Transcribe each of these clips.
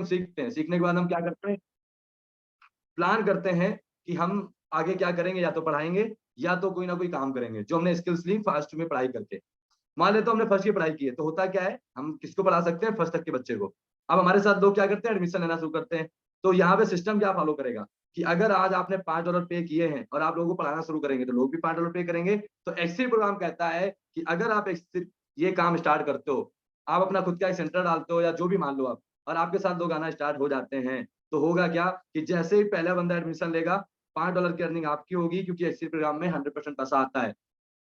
हम सीखते हैं, सीखने के बाद हम क्या करते हैं, प्लान करते हैं कि हम आगे क्या करेंगे, या तो पढ़ाएंगे या तो कोई ना कोई काम करेंगे, जो हमने स्किल्स ली फर्स्ट में पढ़ाई करके। मान लेते हो हमने फर्स्ट की पढ़ाई की है, तो होता क्या है, हम किसको पढ़ा सकते हैं, फर्स्ट तक के बच्चे को। अब हमारे साथ लोग क्या करते हैं, एडमिशन लेना शुरू करते हैं। तो यहाँ पे सिस्टम क्या फॉलो करेगा कि अगर आज आपने $5 पे किए हैं और आप लोगों को पढ़ाना शुरू करेंगे, तो लोग भी $5 पे करेंगे। तो एक्सेल प्रोग्राम कहता है कि अगर आप ये काम स्टार्ट करते हो, आप अपना खुद का एक सेंटर डालते हो या जो भी मान लो आप, और आपके साथ लोग आना स्टार्ट हो जाते हैं, तो होगा क्या कि जैसे ही पहला बंदा एडमिशन लेगा, $5 की अर्निंग आपकी होगी, क्योंकि एक्सेल प्रोग्राम में 100% पैसा आता है।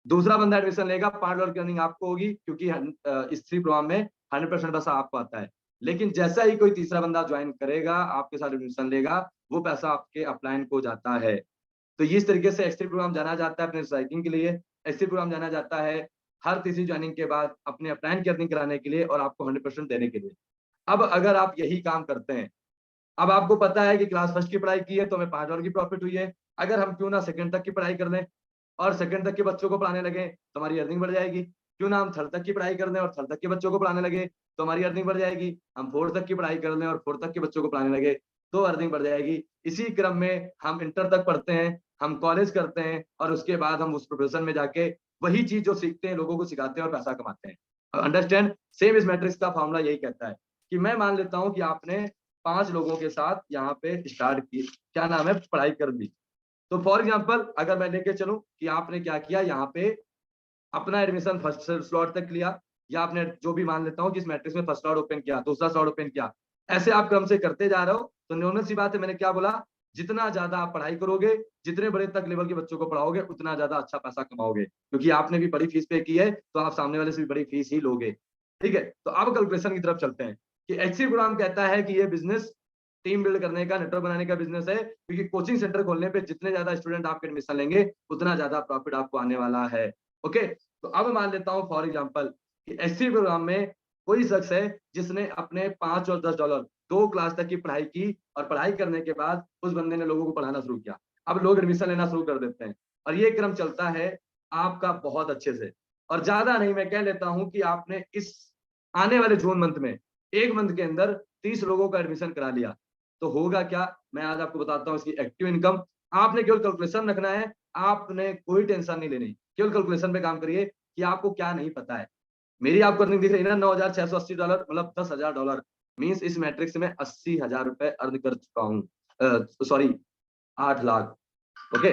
दूसरा बंदा एडमिशन लेगा, $5 की अर्निंग आपको होगी, क्योंकि इस थ्री प्रोग्राम में 100% पैसा आपको आता है। लेकिन जैसा ही कोई तीसरा बंदा ज्वाइन करेगा, आपके साथ एडमिशन लेगा, वो पैसा आपके अपलाइन को जाता है। तो इस तरीके से एक्सट्री प्रोग्राम जाना जाता है अपने सोसाइटी के लिए। एक्सट्री प्रोग्राम जाना जाता है हर तीसरी ज्वाइनिंग के बाद अपने अपलाइन की अर्निंग कराने के लिए और आपको 100% देने के लिए। अब अगर आप यही काम करते हैं, अब आपको पता है कि क्लास फर्स्ट की पढ़ाई की है तो हमें $5 की प्रॉफिट हुई है। अगर हम क्यों ना सेकंड तक की पढ़ाई कर लें और सेकंड तक के बच्चों को पढ़ाने लगे, तो हमारी अर्निंग बढ़ जाएगी। क्यों ना हम थर्ड तक की पढ़ाई कर लें और थर्ड तक के बच्चों को पढ़ाने लगे, तो हमारी अर्निंग बढ़ जाएगी। हम फोर्थ तक की पढ़ाई कर लें और फोर्थ तक के बच्चों को पढ़ाने लगे, तो अर्निंग बढ़ जाएगी। इसी क्रम में हम इंटर तक पढ़ते हैं, हम कॉलेज करते हैं और उसके बाद हम उस प्रोफेशन में जाके वही चीज जो सीखते हैं लोगों को सिखाते हैं और पैसा कमाते हैं। अंडरस्टैंड? सेम इस मैट्रिक्स का फॉर्मूला यही कहता है कि मैं मान लेता हूँ कि आपने 5 लोगों के साथ यहाँ पे स्टार्ट की, क्या नाम है, पढ़ाई कर दी। तो फॉर एग्जांपल अगर मैं लेके चलूं कि आपने क्या किया, यहाँ पे अपना एडमिशन फर्स्ट स्लॉट तक लिया, या आपने जो भी मान लेता हूँ कि इस मैट्रिक्स में फर्स्ट स्लॉट ओपन किया, दूसरा स्लॉट ओपन किया, ऐसे आप क्रम से करते जा रहे हो, तो नॉर्मल सी बात है, मैंने क्या बोला, जितना ज्यादा आप पढ़ाई करोगे, जितने बड़े तक लेवल के बच्चों को पढ़ाओगे, उतना ज्यादा अच्छा पैसा कमाओगे, क्योंकि आपने भी बड़ी फीस पे की है, तो आप सामने वाले से भी बड़ी फीस ही लोगे। ठीक है, तो अब कैलकुलेशन की तरफ चलते हैं कि एक्सी प्रोग्राम कहता है कि ये बिजनेस टीम बिल्ड करने का, नेटवर्क बनाने का बिजनेस है, क्योंकि कोचिंग सेंटर खोलने पे जितने ज्यादा स्टूडेंट आपके एडमिशन लेंगे, उतना ज्यादा प्रॉफिट आपको आने वाला है। ओके, तो अब मान लेता हूं फॉर एग्जांपल कि एससी प्रोग्राम में कोई शख्स है जिसने अपने $5 और $10 दो क्लास तक की पढ़ाई की, और पढ़ाई करने के बाद उस बंदे ने लोगों को पढ़ाना शुरू किया। अब लोग एडमिशन लेना शुरू कर देते हैं, और ये क्रम चलता है आपका बहुत अच्छे से। और ज्यादा नहीं, मैं कह लेता हूं कि आपने इस आने वाले जून मंथ में, एक मंथ के अंदर 30 लोगों का एडमिशन करा लिया, तो होगा क्या, मैं आज आपको बताता हूँ इसकी एक्टिव इनकम। आपने केवल कैलकुलेशन रखना है, आपने कोई टेंशन नहीं लेनी, केवल कैलकुलेशन पे काम करिए कि आपको क्या नहीं पता है। मेरी आपको अर्निंग दिख रही है ना, $9,680, मतलब $10,000 मीन्स इस मैट्रिक्स में $80,000 अर्न कर चुका हूँ। सॉरी, 8 लाख। ओके,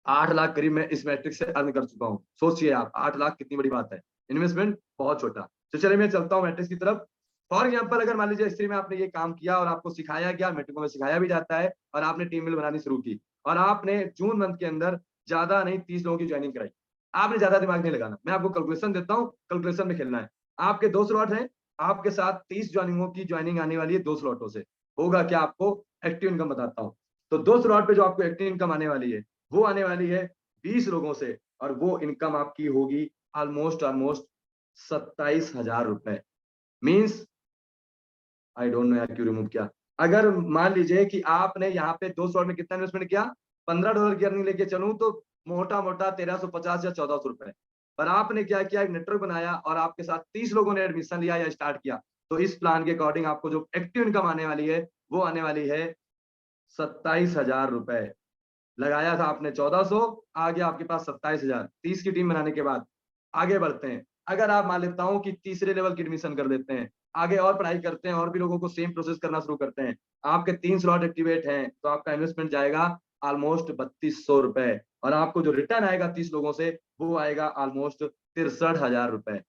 8 लाख करीब मैं इस मैट्रिक से अर्न कर चुका हूँ। सोचिए आप, 8 लाख कितनी बड़ी बात है, इन्वेस्टमेंट बहुत छोटा। तो चलिए मैं चलता हूँ मैट्रिक्स की तरफ। फॉर एग्जाम्पल अगर मान लीजिए स्त्री में आपने ये काम किया और आपको सिखाया गया, मैट्रिकों में सिखाया भी जाता है, और आपने टीम मिल बनानी शुरू की, और आपने जून मंथ के अंदर ज्यादा नहीं 30 लोगों की ज्वाइनिंग कराई। आपने ज्यादा दिमाग नहीं लगाना, मैं आपको कैलकुलेशन देता हूँ, कैलकुलेशन में खेलना है। आपके 2 स्लॉट हैं, आपके साथ 30 ज्वाइनिंगों की ज्वाइनिंग आने वाली है 2 स्लॉटों से। होगा क्या, आपको एक्टिव इनकम बताता हूँ। तो 2 स्लॉट पे जो आपको एक्टिव इनकम आने वाली है, वो आने वाली है 20 लोगों से, और वो इनकम आपकी होगी almost almost $27,000। Means I don't know यार क्यों रिमूव किया। अगर मान लीजिए कि आपने यहाँ पे 2 स्लॉट में कितना इन्वेस्टमेंट किया, $15 की अर्निंग लेके चलूं तो मोटा मोटा 1350 या $1400। पर आपने क्या किया, एक नेटवर्क बनाया और आपके साथ 30 लोगों ने एडमिशन लिया या स्टार्ट किया, तो इस प्लान के अकॉर्डिंग आपको जो एक्टिव इनकम आने वाली है, वो आने वाली है $27,000। लगाया था आपने 1400, आ गया आपके पास 27,000, 30 की टीम बनाने के बाद। आगे बढ़ते हैं, अगर आप मान लेता हूं कि तीसरे लेवल की एडमिशन कर देते हैं, आगे और पढ़ाई करते हैं और भी लोगों को सेम प्रोसेस करना शुरू करते हैं, आपके 3 स्लॉट एक्टिवेट हैं, तो आपका इन्वेस्टमेंट जाएगा ऑलमोस्ट ₹3200, और आपको जो रिटर्न आएगा 30 लोगों से, वो आएगा ऑलमोस्ट ₹63,000।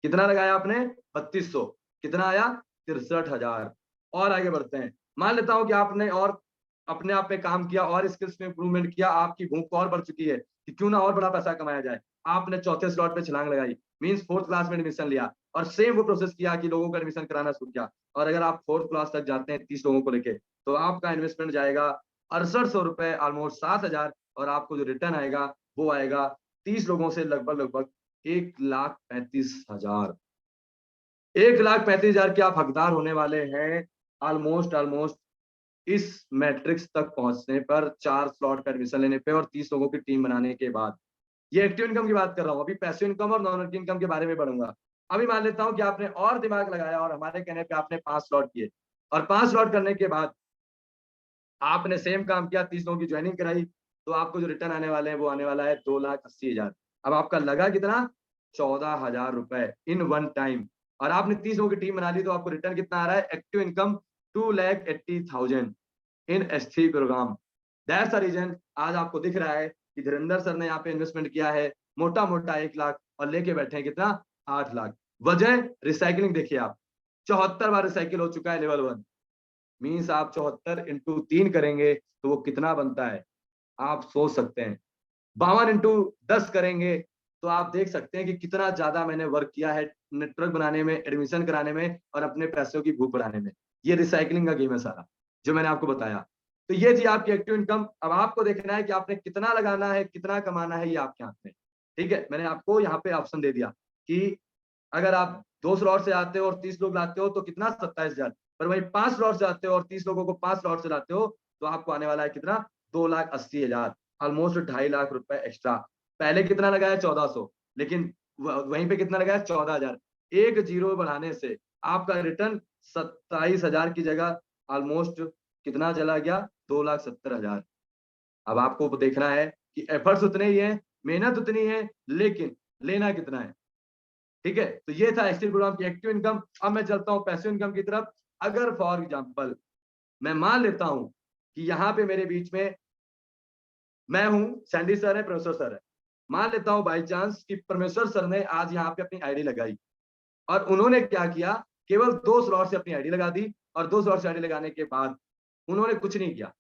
कितना लगाया आपने, 3200, कितना आया, 63,000। और आगे बढ़ते हैं, मान लेता हूं कि आपने और अपने आप पे काम किया और स्किल्स में इंप्रूवमेंट किया, आपकी भूख और बढ़ चुकी है कि क्यों ना और बड़ा पैसा कमाया जाए। आपने चौथे स्लॉट पे छलांग लगाई, मींस फोर्थ क्लास में एडमिशन लिया, और सेम वो प्रोसेस किया कि लोगों का एडमिशन कराना शुरू किया। और अगर आप फोर्थ क्लास तक जाते हैं 30 लोगों को लेके, तो आपका इन्वेस्टमेंट जाएगा ₹6800, ऑलमोस्ट 7,000, और आपको जो रिटर्न आएगा वो आएगा 30 लोगों से लगभग लगभग 1,35,000। 1,35,000 के आप हकदार होने वाले हैं ऑलमोस्ट ऑलमोस्ट इस मैट्रिक्स तक पहुंचने पर, 4 स्लॉट का एडमिशन लेने पे और 30 लोगों की टीम बनाने के बाद। ये एक्टिव इनकम की बात कर रहा हूं, अभी पैसिव इनकम और नॉन एक्टिव इनकम के बारे में बढ़ूंगा। अभी मान लेता हूं कि आपने और दिमाग लगाया और हमारे कहने पे आपने 5 स्लॉट किए, और 5 स्लॉट करने के बाद आपने सेम काम किया, 30 लोगों की ज्वाइनिंग कराई, तो आपको जो रिटर्न आने वाले हैं वो आने वाला है 2,80,000। अब आपका लगा कितना? 14,000 रुपए इन वन टाइम। और आपने 30 लोगों की टीम बना ली, तो आपको रिटर्न कितना आ रहा है? Active income 2,80,000 in S3 program. That's the reason आज आपको दिख रहा है कि धीरेन्द्र सर ने यहाँ पे इन्वेस्टमेंट किया है मोटा मोटा 1 लाख और लेके बैठे हैं कितना? 8 लाख। वजह रिसाइकलिंग देखिए आप, 74 बार रिसाइकिल हो चुका है लेवल 1। मीन्स आप 74 इंटू 3 करेंगे तो वो कितना बनता है आप सोच सकते हैं। 52 इंटू 10 करेंगे तो आप देख सकते हैं कि कितना ज्यादा मैंने वर्क किया है नेटवर्क बनाने में, एडमिशन कराने में और अपने पैसों की भूख बढ़ाने में। ये रिसाइकलिंग का गेम है सारा जो मैंने आपको बताया। तो ये थी आपकी एक्टिव इनकम। अब आपको देखना है कि आपने कितना लगाना है, कितना कमाना है, ये आपके हाथ में। ठीक है, मैंने आपको यहाँ पे ऑप्शन दे दिया कि अगर आप 2 स्लॉट से आते हो और 30 लोग लाते हो तो कितना? 27,000। पर वही 5 स्लॉट से आते हो और 30 लोगों को 5 स्लॉट से लाते हो तो आपको आने वाला है कितना? 2,80,000, ऑलमोस्ट 2.5 लाख रुपए एक्स्ट्रा। पहले कितना लगाया? 1400, लेकिन वहीं पे कितना लगाया? 14,000। एक जीरो बढ़ाने से आपका रिटर्न 27,000 की जगह ऑलमोस्ट कितना चला गया? 2,70,000। अब आपको देखना है कि एफर्ट्स उतने ही है, मेहनत उतनी है, लेकिन लेना कितना है। ठीक है, तो ये था एक्टिव प्रोग्राम की एक्टिव इनकम। अब मैं चलता हूं पैसिव इनकम की तरफ। अगर फॉर एग्जांपल मैं मान लेता हूं कि यहाँ पे मेरे बीच में मैं हूं, सैंडी सर है, प्रोफेसर सर है। मान लेता हूं बाई चांस कि परमेश्वर सर ने आज यहाँ पे अपनी आईडी लगाई और उन्होंने क्या किया? केवल 2 स्लॉट से अपनी आईडी लगा दी और 2 स्लॉट से आईडी लगाने के बाद उन्होंने कुछ नहीं किया।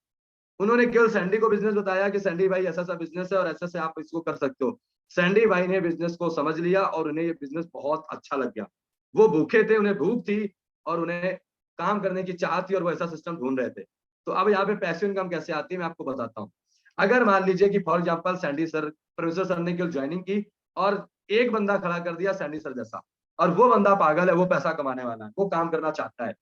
उन्होंने केवल सैंडी को बिजनेस बताया कि सैंडी भाई ऐसा सा बिजनेस है और ऐसे से आप इसको कर सकते हो। सैंडी भाई ने बिजनेस को समझ लिया और उन्हें ये बिजनेस बहुत अच्छा लग गया। वो भूखे थे, उन्हें भूख थी और उन्हें काम करने की चाह थी और वो ऐसा सिस्टम ढूंढ रहे थे। तो अब यहाँ पे पैसिव इनकम कैसे आती है मैं आपको बताता हूँ। अगर मान लीजिए कि for example Sandy sir, professor sir ने केवल ज्वाइनिंग की और एक बंदा खड़ा कर दिया सैंडी सर जैसा, और वो बंदा पागल है, वो पैसा कमाने वाला है, वो काम करना चाहता है।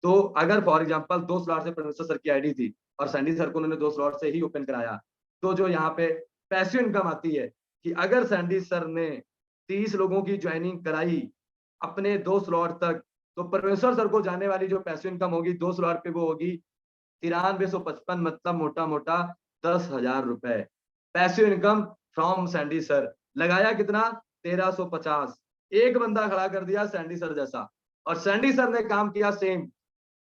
तो अगर फॉर एग्जाम्पल 2 स्लॉट से प्रोफेसर सर की आईडी थी और सैंडी सर को उन्होंने 2 स्लॉट से ही ओपन कराया, तो जो यहाँ पे पैसिव इनकम आती है कि अगर सैंडी सर ने 30 लोगों की ज्वाइनिंग कराई अपने 2 स्लॉट तक, तो परमेश्वर सर को जाने वाली जो पैसिव इनकम होगी 2 स्लॉट पे वो होगी 9355, मतलब मोटा मोटा 10,000 रुपए passive income from Sandy sir. लगाया कितना? 1350। एक बंदा खड़ा कर दिया सैंडी सर जैसा और सैंडी सर ने काम किया सेम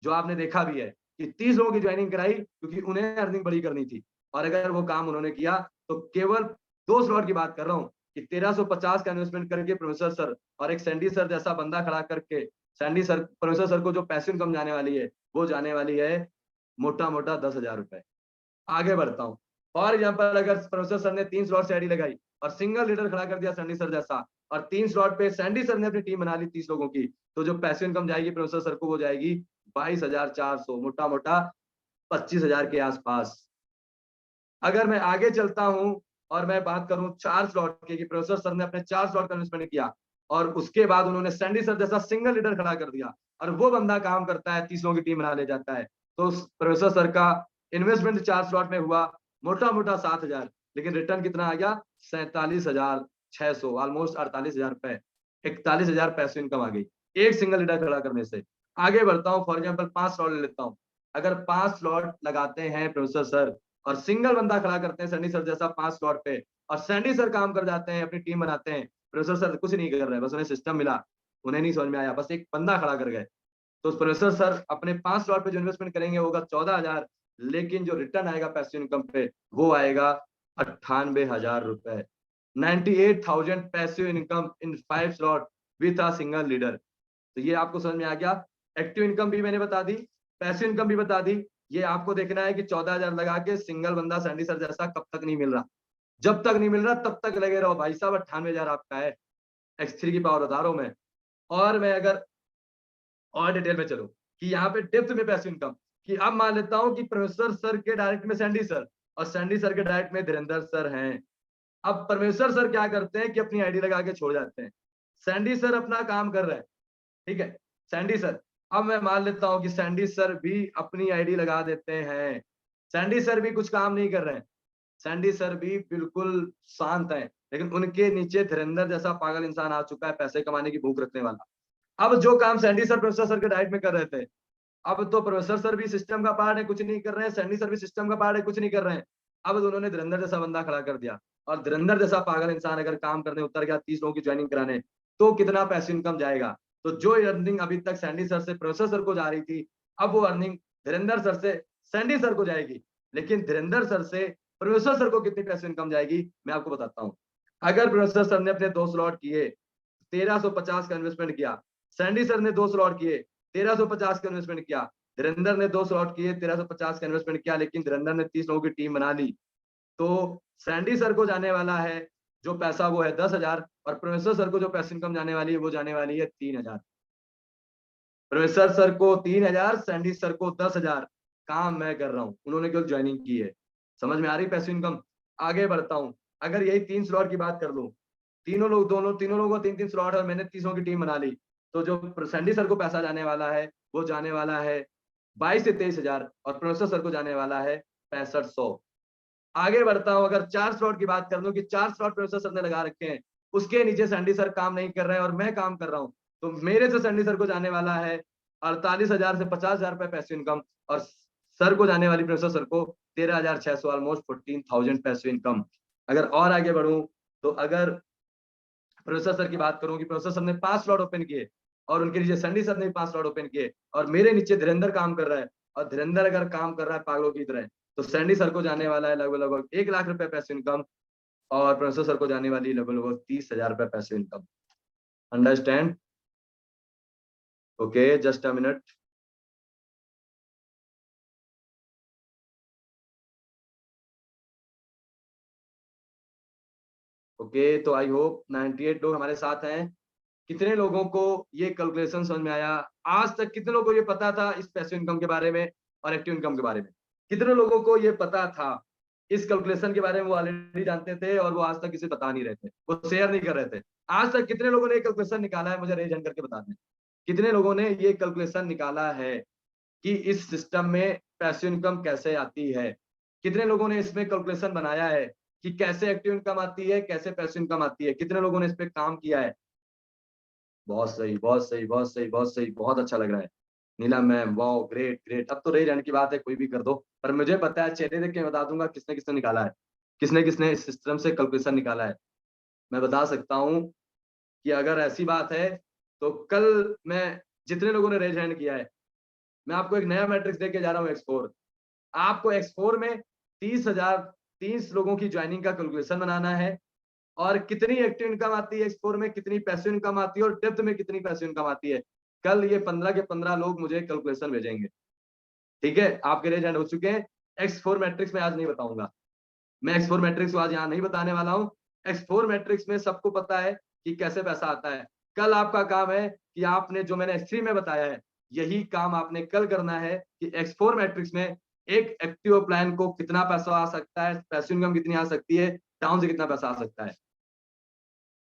जो आपने देखा भी है कि 30 लोगों की ज्वाइनिंग कराई क्योंकि उन्हें अर्निंग बड़ी करनी थी। और अगर वो काम उन्होंने किया तो केवल 2 स्लॉट की बात कर रहा हूँ कि 1350 का इन्वेस्टमेंट करके प्रोफेसर सर और एक सैंडी सर जैसा बंदा खड़ा करके सैंडी सर, प्रोफेसर सर को जो पैसिव इनकम जाने वाली है वो जाने वाली है मोटा मोटा 10,000 रुपए। आगे बढ़ता हूँ। फॉर एग्जाम्पल अगर प्रोफेसर सर ने 3 स्लॉट से आईडी लगाई और सिंगल लीडर खड़ा कर दिया सैंडी सर जैसा और 3 स्लॉट पे सैंडी सर ने अपनी टीम बना ली 30 लोगों की, तो जो पैसिव इनकम जाएगी प्रोफेसर सर को वो जाएगी 22,400, मोटा मोटा 25,000 के आसपास। अगर मैं आगे चलता हूं और मैं बात करूं 4 स्लॉट की कि प्रोफेसर सर ने अपने 4 स्लॉट का इन्वेस्टमेंट किया और उसके बाद उन्होंने सैंडी सर जैसा सिंगल लीडर खड़ा कर दिया और वो बंदा काम करता है, 30 लोगों की टीम बना ले जाता है, तो प्रोफेसर सर का इन्वेस्टमेंट 4 स्लॉट में हुआ मोटा मोटा 7,000, लेकिन रिटर्न कितना आ गया? 47,600, ऑलमोस्ट 48,000 रुपए, 41,000 पैसे इनकम आ गई एक सिंगल लीडर खड़ा करने से। आगे बढ़ता हूँ, फॉर एग्जाम्पल 5 स्लॉट ले लेता हूँ। अगर 5 स्लॉट लगाते हैं प्रोफेसर सर और सिंगल बंदा खड़ा करते हैं सैंडी सर जैसा 5 स्लॉट पे और सैंडी सर काम कर जाते हैं, अपनी टीम बनाते हैं, प्रोफेसर सर कुछ नहीं कर रहे, बस उन्हें सिस्टम मिला, उन्हें नहीं समझ में आया, बस एक बंदा खड़ा कर गए, तो प्रोफेसर सर अपने 5 स्लॉट पे जो इन्वेस्टमेंट करेंगे होगा 14,000, लेकिन जो रिटर्न आएगा पैसिव इनकम पे वो आएगा 98,000 रुपए, 98,000 passive income in 5 slot with a single leader. तो ये आपको समझ में आ गया। एक्टिव इनकम भी मैंने बता दी, पैसिव इनकम भी बता दी। ये आपको देखना है कि 14,000 लगा के सिंगल बंदा सैंडी सर जैसा कब तक नहीं मिल रहा, जब तक नहीं मिल रहा तब तक लगे रहो भाई साहब। 98,000 आपका है, X3 की पावर बता रहा हूं मैं। और मैं अगर और डिटेल में चलूं कि यहाँ पे डेप्थ में पैसिव इनकम, कि अब मान लेता हूं कि प्रोफेसर सर के डायरेक्ट में सैंडी सर और सैंडी सर के डायरेक्ट में धीरेन्द्र सर हैं। अब परमेश्वर सर क्या करते हैं कि अपनी आईडी लगा के छोड़ जाते हैं, सैंडी सर अपना काम कर रहे हैं, ठीक है, सैंडी सर। अब मैं मान लेता हूं कि सैंडी सर भी अपनी आईडी लगा देते हैं, सैंडी सर भी कुछ काम नहीं कर रहे हैं, सैंडी सर भी बिल्कुल शांत हैं, लेकिन उनके नीचे धीरेन्द्र जैसा पागल इंसान आ चुका है पैसे कमाने की भूख रखने वाला। अब जो काम सैंडी सर प्रोफेसर सर के डाइट में कर रहे थे, अब तो प्रोफेसर सर भी सिस्टम का पार्ट है, कुछ नहीं कर रहे हैं, सैंडी सर भी सिस्टम का पार्ट है, कुछ नहीं कर रहे हैं। अब उन्होंने धुरंधर जैसा बंदा खड़ा कर दिया, और धुरंधर जैसा पागल इंसान अगर काम करने उतर गया 30 लोगों की ज्वाइनिंग कराने, तो कितना पैसे इनकम जाएगा। तो जो अर्निंग अभी तक सैंडी सर से प्रोफेसर सर को जा रही थी, अब वो अर्निंग धीरेन्द्र सर से सैंडी सर को जाएगी। लेकिन धीरेन्द्र सर से प्रोफेसर सर को कितनी पैसे इनकम जाएगी, मैं आपको बताता हूँ। अगर प्रोफेसर सर ने अपने 2 स्लॉट किए, 1350 का इन्वेस्टमेंट किया, सैंडी सर ने 2 स्लॉट किए, 1350 का इन्वेस्टमेंट किया, धीरेन्द्र ने 2 स्लॉट किए, 1350 का इन्वेस्टमेंट किया, लेकिन धीरेन्द्र ने 30 लोगों की टीम बना ली, तो सैंडी सर को जाने वाला है जो पैसा वो है 10,000, और प्रोफेसर सर को जो पैसे इनकम जाने वाली है वो जाने वाली है 3,000। प्रोफेसर सर को 3,000, सैंडी सर को 10,000। काम मैं कर रहा हूँ, उन्होंने केवल ज्वाइनिंग की है। समझ में आ रही पैसिव इनकम। आगे बढ़ता हूँ, अगर यही 3 स्लॉट की बात कर लूं, तीनों लोगों को 3-3 स्लॉट है, मैंने 30 की टीम बना ली, तो जो सैंडी सर को पैसा जाने वाला है वो जाने वाला है 22 से 23,000, और प्रोफेसर सर को जाने वाला है 6500। आगे बढ़ता हूं, अगर 4 स्लॉट की बात कर लूं कि 4 स्लॉट प्रोफेसर सर ने लगा रखे हैं, उसके नीचे सैंडी सर काम नहीं कर रहे हैं और मैं काम कर रहा हूं, तो मेरे से सैंडी सर को जाने वाला है 48,000 से 50,000 रुपए पैसिव इनकम, और सर को जाने वाली प्रोफेसर सर को 13,600, ऑलमोस्ट 14,000 पैसिव इनकम। अगर और आगे बढ़ूं, तो अगर प्रोफेसर सर की बात करूं कि प्रोफेसर सर ने 5 स्लॉट ओपन किए, और उनके नीचे सैंडी सर ने 5 स्लॉट ओपन किए, और मेरे नीचे धीरेन्द्र काम कर रहा है, और धीरेन्द्र अगर काम कर रहा है पागलों की तरह, तो सैंडी सर को जाने वाला है लगभग 1 लाख रुपए पैसिव इनकम, और प्रोफेसर सर को जाने वाली लगभग 30,000 रुपए passive income. Understand? Okay, just a minute. Okay, तो आई होप 98 लोग हमारे साथ हैं। कितने लोगों को ये कैलकुलेशन समझ में आया? आज तक कितने लोगों को ये पता था इस पैसिव इनकम के बारे में और एक्टिव इनकम के बारे में? कितने लोगों को ये पता था? इस कैलकुलेशन के बारे में वो ऑलरेडी जानते थे और वो आज तक किसी बता नहीं रहे थे, वो शेयर नहीं कर रहे थे। आज तक कितने लोगों ने ये कैलकुलेशन निकाला है? मुझे रेज हैंड करके बता दें, कितने लोगों ने ये कैलकुलेशन निकाला है कि इस सिस्टम में पैसिव इनकम कैसे आती है? कितने लोगों ने इसमें कैलकुलेशन बनाया है कि कैसे एक्टिव इनकम आती है, कैसे पैसिव इनकम आती है? कितने लोगों ने इस पे काम किया है? बहुत सही, बहुत सही, बहुत सही, बहुत सही, बहुत अच्छा लग रहा है। नीलम मैम, वाओ, ग्रेट ग्रेट। अब तो रेज हैंड की बात है, कोई भी कर दो, पर मुझे पता है, चेहरे देख के बता दूंगा किसने किसने निकाला है, किसने किसने इस सिस्टम से कैलकुलेशन निकाला है। मैं बता सकता हूँ कि अगर ऐसी बात है, तो कल मैं जितने लोगों ने रेज हैंड किया है, मैं आपको एक नया मैट्रिक्स देके जा रहा हूँ, एक्स4। आपको एक्स4 में 30 लोगों की ज्वाइनिंग का कैलकुलेशन बनाना है, और कितनी एक्टिव इनकम आती है एक्स4 में, कितनी पैसिव इनकम आती है, और डेप्थ में कितनी पैसिव इनकम आती है। कल ये 15 के 15 लोग मुझे कैलकुलेशन भेजेंगे। ठीक है, आपके रेज हैंड हो चुके हैं। एक्स4 मैट्रिक्स में आज नहीं बताऊंगा, मैं एक्स4 मैट्रिक्स आज यहाँ नहीं बताने वाला हूँ। एक्स4 मैट्रिक्स में सबको पता है कि कैसे पैसा आता है। कल आपका काम है कि आपने जो मैंने एक्स3 में बताया है, यही काम आपने कल करना है कि एक्स4 मैट्रिक्स में एक एक्टिव प्लान को कितना पैसा आ सकता है, पैसिव इनकम कितनी आ सकती है, डाउन से कितना पैसा आ सकता है।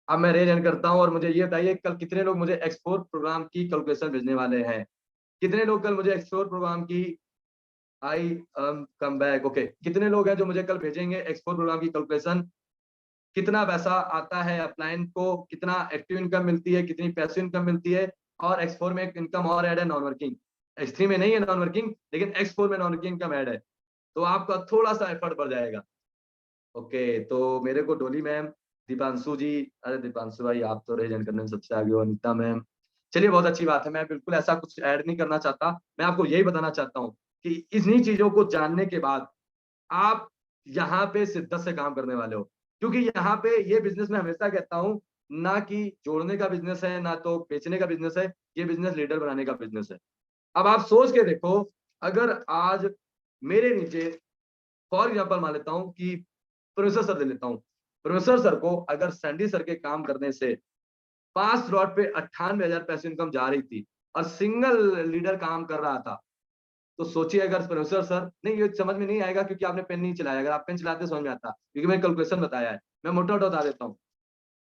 अब मैं रेज हैंड करता हूं, और मुझे ये बताइए कल कितने लोग मुझे एक्स4 प्रोग्राम की कैलकुलेशन भेजने वाले हैं? कितने लोग कल मुझे एक्स4 प्रोग्राम की आई कम बैक, ओके, कितने लोग हैं जो मुझे कल भेजेंगे एक्स4 प्रोग्राम की कैलकुलेशन? कितना पैसा आता है अपलाइन को, कितना एक्टिव इनकम मिलती है, कितनी पैसिव इनकम मिलती है, और एक्स4 में एक इनकम और ऐड है, नॉन वर्किंग। एक्स3 में नहीं है नॉन वर्किंग, लेकिन एक्स4 में नॉन वर्किंग इनकम ऐड है, तो आपका थोड़ा सा एफर्ट बढ़ जाएगा। ओके, तो मेरे को डोली मैम, दीपांशु जी, अरे दीपांशु भाई आप तो रेजन करने में सबसे आगे हो, अनिता मैम, चलिए बहुत अच्छी बात है। मैं बिल्कुल ऐसा कुछ ऐड नहीं करना चाहता, मैं आपको यही बताना चाहता हूँ कि इन्हीं चीजों को जानने के बाद आप यहाँ पे शिद्दत से काम करने वाले हो, क्योंकि यहाँ पे ये बिजनेस मैं हमेशा कहता हूँ, ना कि जोड़ने का बिजनेस है, ना तो बेचने का बिजनेस है, ये बिजनेस लीडर बनाने का बिजनेस है। अब आप सोच के देखो, अगर आज मेरे नीचे फॉर एग्जाम्पल मान लेता हूँ कि प्रोफेसर सर ले लेता हूँ, प्रोफेसर सर को अगर सैंडी सर के काम करने से 5 स्लॉट पे 98,000 पैसे इनकम जा रही थी, और सिंगल लीडर काम कर रहा था, तो सोचिए अगर प्रोफेसर सर, नहीं ये समझ में नहीं आएगा क्योंकि आपने पेन नहीं चलाया, अगर आप पेन चलाते समझ में आता, क्योंकि मैंने कैलकुलेशन बताया है। मैं मोटा मोटा बता देता हूँ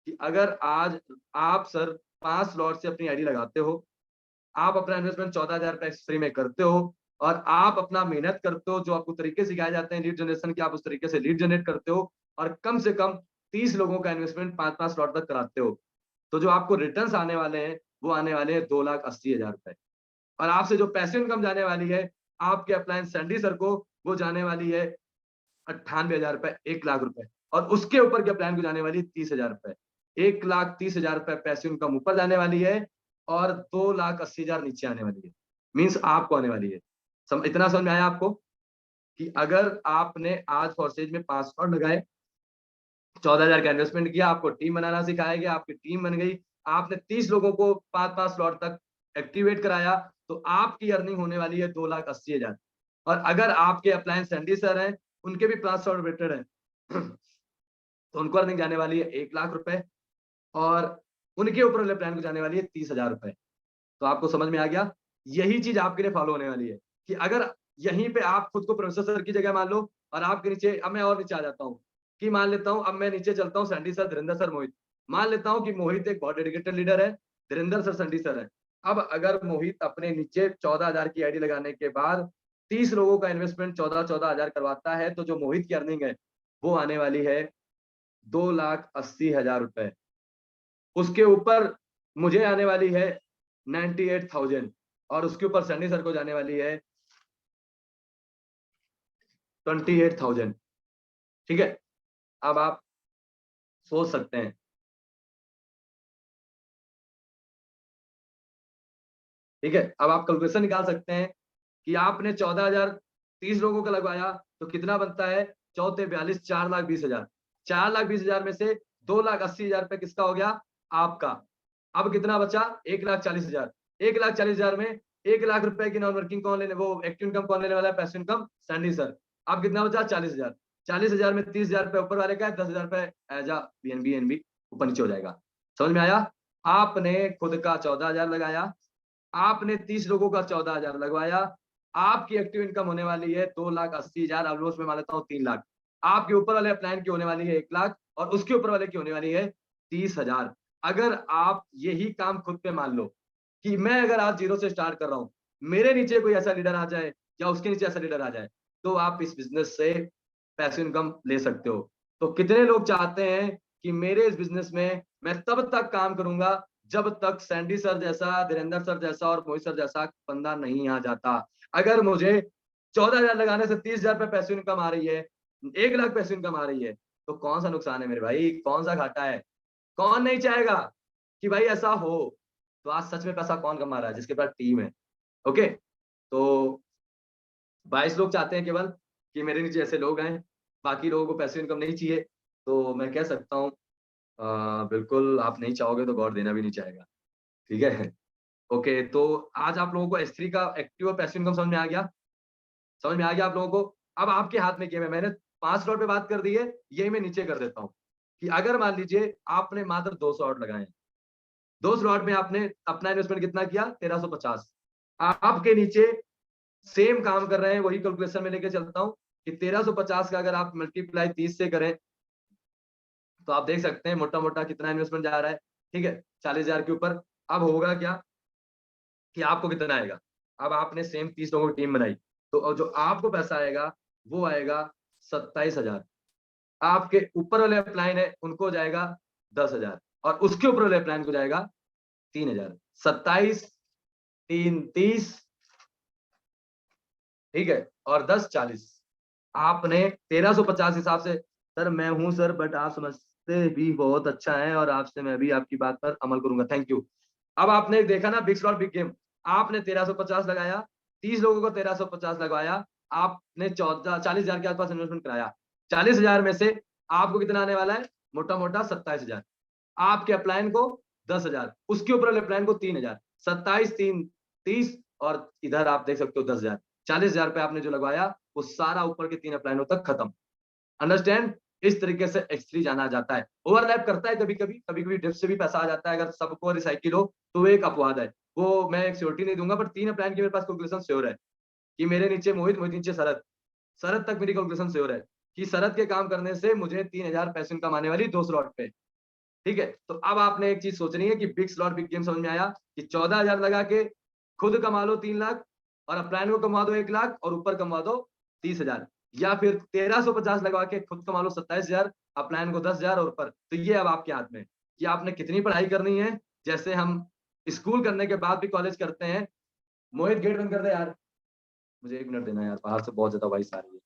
कि अगर आज आप सर 5 स्लॉट से अपनी आईडी लगाते हो, आप अपना इन्वेस्टमेंट 14,000 रुपए फ्री में करते हो, और आप अपना मेहनत करते हो, जो आपको तरीके सिखाए जाते हैं लीड जनरेशन के, आप उस तरीके से लीड जनरेट करते हो, और कम से कम 30 लोगों का इन्वेस्टमेंट 5-5 स्लॉट तक कराते हो, तो जो आपको रिटर्न्स आने वाले हैं वो आने वाले हैं 2,80,000 रुपए। और आपसे जो पैसिव इनकम जाने वाली है आपके अप्लायंस सैंडी सर को, वो जाने वाली है 98,000 रुपए, 1 लाख रुपए, और उसके ऊपर के प्लान को जाने वाली 30,000 रुपए। 1,30,000 रुपए पैसिव इनकम ऊपर जाने वाली है और 2,80,000 नीचे आने वाली है, मीन्स आपको आने वाली है। इतना समझ में आया आपको कि अगर आपने आज फॉरसेज में 5 स्लॉट लगाए, 14,000 का इन्वेस्टमेंट किया, आपको टीम बनाना सिखाया गया, आपकी टीम बन गई, आपने 30 लोगों को 5-5 स्लॉट तक एक्टिवेट कराया, तो आपकी अर्निंग होने वाली है 2,80,000। और अगर आपके अप्लायंस सैंडी सर हैं, उनके भी 5 स्लॉट वेटेड हैं तो उनको अर्निंग जाने वाली है 1,00,000 रुपए, और उनके ऊपर वाले प्लान को जाने वाली है 30,000 रुपए। तो आपको समझ में आ गया, यही चीज आपके लिए फॉलो होने वाली है कि अगर यहीं पे आप खुद को प्रोफेसर सर की जगह मान लो, और आपके नीचे, अब मैं और नीचे आ जाता हूँ कि मान लेता हूँ, अब मैं नीचे चलता हूँ, सैंडी सर, धीरेन्द्र सर, मोहित। मान लेता हूँ कि मोहित एक बहुत डेडिकेटेड लीडर है, धीरेन्द्र सर, सैंडी सर है। अब अगर मोहित अपने नीचे 14,000 की आईडी लगाने के बाद 30 लोगों का इन्वेस्टमेंट 14,000 करवाता है, तो जो मोहित की अर्निंग है वो आने वाली है 2,80,000 रुपए। उसके ऊपर मुझे आने वाली है 98,000, और उसके ऊपर सैंडी सर को जाने वाली है 28,000। ठीक है, अब आप सोच सकते हैं, ठीक है, अब आप कैलकुलेशन निकाल सकते हैं कि आपने 14,000 30 लोगों का लगवाया तो कितना बनता है, 4-42, 4,20,000। 4,20,000 में से 2,80,000 रुपए किसका हो गया, आपका। अब कितना बचा, 1,40,000। 1,40,000 में 1,00,000 रुपए की नॉन वर्किंग कौन लेने, वो एक्टिव इनकम कौन लेने वाला है, पैसिव इनकम सैंडी सर। अब कितना बचा, 40,000। 40,000 में 30,000 रुपए ऊपर वाले का है, 10,000 रुपए एज अ बीएनबी ऊपर नीचे हो जाएगा। समझ में आया, आपने खुद का 14,000 लगाया, आपने 30 लोगों का 14,000 लगवाया, आपकी एक्टिव इनकम होने वाली है 2,80,000, ऑलमोस्ट मैं मान लेता हूँ 3 लाख। आपके ऊपर वाले प्लान की होने वाली है 1 लाख, और उसके ऊपर वाले की होने वाली है 30,000। अगर आप यही काम खुद पे मान लो कि मैं अगर आज जीरो से स्टार्ट कर रहा हूँ, मेरे नीचे कोई ऐसा लीडर आ जाए या उसके नीचे ऐसा लीडर आ जाए, तो आप इस बिजनेस से पैसिव इनकम ले सकते हो। तो कितने लोग चाहते हैं कि मेरे इस बिजनेस में मैं तब तक काम करूंगा जब तक सैंडी सर जैसा, धीरेन्द्र सर जैसा और मोहित सर जैसा बंदा नहीं आ जाता। अगर मुझे 14,000 लगाने से 30,000 रुपए पैसिव इनकम आ रही है, 1 लाख पैसिव इनकम आ रही है, तो कौन सा नुकसान है मेरे भाई, कौन सा घाटा है? कौन नहीं चाहेगा कि भाई ऐसा हो? तो आज सच में पैसा कौन कमा रहा है, जिसके पास टीम है। ओके, तो 22 लोग चाहते हैं केवल कि मेरे नीचे ऐसे लोग हैं, बाकी लोगों को पैसिव इनकम नहीं चाहिए। तो मैं कह सकता हूँ बिल्कुल आप नहीं चाहोगे तो गॉड देना भी नहीं चाहेगा। ठीक है, ओके, तो आज आप लोगों को S3 का एक्टिव और पैसिव इनकम समझ में आ गया? समझ में आ गया आप लोगों को? अब आपके हाथ में गेम है। मैंने 5 स्लॉट पे बात कर दी है, यही मैं नीचे कर देता हूँ कि अगर मान लीजिए आपने मात्र 2 स्लॉट लगाए हैं, 2 स्लॉट में आपने अपना इन्वेस्टमेंट कितना किया, 1350। आपके नीचे सेम काम कर रहे हैं, वही कैलकुलेशन में लेके चलता हूँ कि 1350 का अगर आप मल्टीप्लाई 30 से करें तो आप देख सकते हैं मोटा मोटा कितना इन्वेस्टमेंट जा रहा है। ठीक है, 40,000 के ऊपर। अब होगा क्या कि आपको कितना आएगा, अब आपने सेम 30 लोगों की टीम बनाई, तो जो आपको पैसा आएगा वो आएगा 27,000। आपके ऊपर वाले प्लान है उनको जाएगा 10,000, और उसके ऊपर वाले प्लान को जाएगा 3,000। 27, 3, 30, ठीक है, और 10, 40। आपने 1350 हिसाब से, सर मैं हूं सर, बट आप समझते भी बहुत अच्छा है और आपसे मैं भी आपकी बात पर अमल करूंगा, थैंक यू। अब आपने देखा ना, बिग स्लॉट बिग गेम, आपने 1350 लगाया, 30 लोगों को 1350 लगवाया, आपने 40,000 के आसपास इन्वेस्टमेंट कराया। 40,000 में से आपको कितना आने वाला है, मोटा मोटा 27,000। आपके अपलाइन को 10,000, उसके ऊपर वाले प्लान को 3,000। 27, 3, 30, और इधर आप देख सकते हो 10,000। 40,000 रुपए आपने जो लगवाया वो सारा ऊपर के 3 अपलाइनों तक खत्म। अंडरस्टैंड? इस तरीके से X3 जाना जाता है। ओवरलैप करता है कभी कभी, कभी कभी ड्रिफ्ट से भी पैसा आ जाता है। अगर सबको रिसाइकिल हो तो वो एक अपवाद है, वो मैं एक श्योरिटी नहीं दूंगा, बट 3 प्लान की मेरे पास कैलकुलेशन श्योर है कि मेरे नीचे मोहित, मोहित नीचे शरद, शरद तक मेरी कैलकुलेशन श्योर है कि शरद के काम करने से मुझे 3,000 पैसे इनकम आने वाली 2 स्लॉट पे। ठीक है, तो अब आपने एक चीज सोचनी है कि बिग स्लॉट बिग गेम समझ में आया कि 14,000 लगा के खुद कमा लो 3 लाख, और अपलाइन को कमा दो 1 लाख, और ऊपर कमा दो 30,000, या फिर 1350 लगा के खुद कमा लो 27,000, अपलाइन को 10,000 और ऊपर। तो ये अब आपके हाथ में कि आपने कितनी पढ़ाई करनी है। जैसे हम स्कूल करने के बाद भी कॉलेज करते हैं, मोहित गेट बंद कर दे यार, मुझे 1 मिनट देना यार, बाहर से बहुत ज्यादा वॉइस आ रही है।